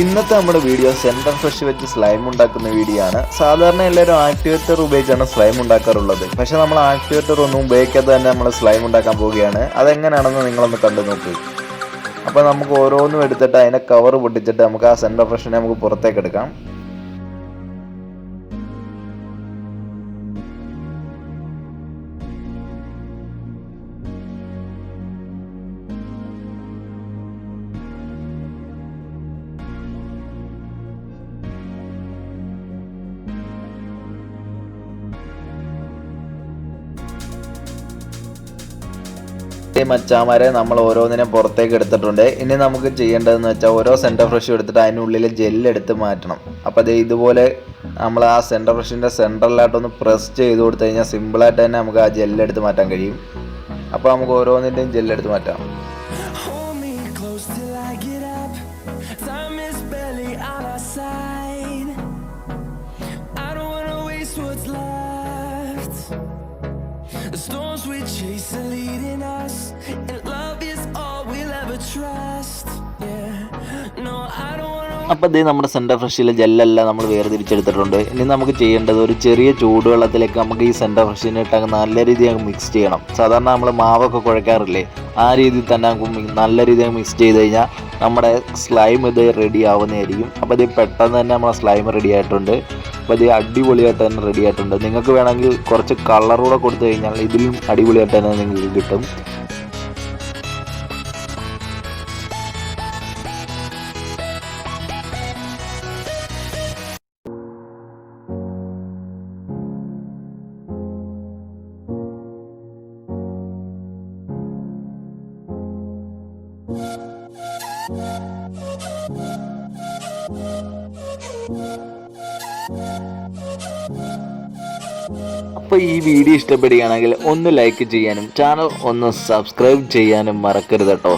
ഇന്നത്തെ നമ്മുടെ video centre fresh വെച്ച് സ്ലൈം ഉണ്ടാക്കുന്ന വീഡിയോ ആണ്. സാധാരണ എല്ലാവരും ആക്ടിവേറ്റർ ഉപയോഗിച്ചാണ് സ്ലൈം ഉണ്ടാക്കാറുള്ളത്. പക്ഷേ നമ്മൾ ആക്ടിവേറ്റർ ഒന്നും ഉപയോഗിക്കാതെ തന്നെ നമ്മൾ സ്ലൈം ഉണ്ടാക്കാൻ പോവുകയാണ്. അതെങ്ങനെയാണെന്ന് നിങ്ങളൊന്ന് കണ്ടു നോക്കൂ. അപ്പോൾ നമുക്ക് ഓരോന്നും എടുത്തിട്ട് അതിൻ്റെ കവർ പൊട്ടിച്ചിട്ട് നമുക്ക് ആ സെൻറ്റർ ഫ്രഷിനെ നമുക്ക് പുറത്തേക്ക് എടുക്കാം. മച്ചാമാരെ നമ്മൾ ഓരോന്നിനെ പുറത്തേക്ക് എടുത്തിട്ടുണ്ട്. ഇനി നമുക്ക് ചെയ്യേണ്ടതെന്ന് വെച്ചാൽ ഓരോ സെൻറ്റർ ഫ്രഷും എടുത്തിട്ട് അതിനുള്ളിൽ ജെല്ലെടുത്ത് മാറ്റണം. അപ്പോൾ അത് ഇതുപോലെ നമ്മൾ ആ സെൻറ്റർ ഫ്രഷിൻ്റെ സെൻറ്ററിലായിട്ടൊന്ന് പ്രസ് ചെയ്ത് കൊടുത്തു കഴിഞ്ഞാൽ സിമ്പിളായിട്ട് തന്നെ നമുക്ക് ആ ജെല്ലെടുത്ത് മാറ്റാൻ കഴിയും. അപ്പോൾ നമുക്ക് ഓരോന്നിൻ്റെയും ജെല്ലെടുത്ത് മാറ്റാം. The storms we chase are leading us, and love is all we'll ever trust. Yeah, no, I don't wanna. അപ്പോൾ ഇത് നമ്മുടെ സെൻറ്റർ ഫ്രഷിലെ ജെല്ലെല്ലാം നമ്മൾ വേർതിരിച്ചെടുത്തിട്ടുണ്ട്. ഇനി നമുക്ക് ചെയ്യേണ്ടത് ഒരു ചെറിയ ചൂടുവെള്ളത്തിലേക്ക് നമുക്ക് ഈ സെൻറ്റർ ഫ്രഷിനെ ഇട്ട് നല്ല രീതിയിൽ മിക്സ് ചെയ്യണം. സാധാരണ നമ്മൾ മാവൊക്കെ കുഴക്കാറില്ലേ, ആ രീതിയിൽ തന്നെ നമുക്ക് നല്ല രീതിയിൽ മിക്സ് ചെയ്ത് കഴിഞ്ഞാൽ നമ്മുടെ സ്ലൈം ഇത് റെഡി ആവുന്നതായിരിക്കും. അപ്പോൾ ഇത് പെട്ടെന്ന് തന്നെ നമ്മുടെ സ്ലൈം റെഡി ആയിട്ടുണ്ട്. അപ്പോൾ ഇത് അടിപൊളിയായിട്ട് തന്നെ റെഡി ആയിട്ടുണ്ട്. നിങ്ങൾക്ക് വേണമെങ്കിൽ കുറച്ച് കളറൂടെ കൊടുത്തു കഴിഞ്ഞാൽ ഇതിലും അടിപൊളിയായിട്ട് തന്നെ നിങ്ങൾക്ക് കിട്ടും. അപ്പോൾ ഈ വീഡിയോ ഇഷ്ടപ്പെടുകയാണെങ്കിൽ ഒന്ന് ലൈക്ക് ചെയ്യാനും ചാനൽ ഒന്ന് സബ്സ്ക്രൈബ് ചെയ്യാനും മറക്കരുത് കേട്ടോ.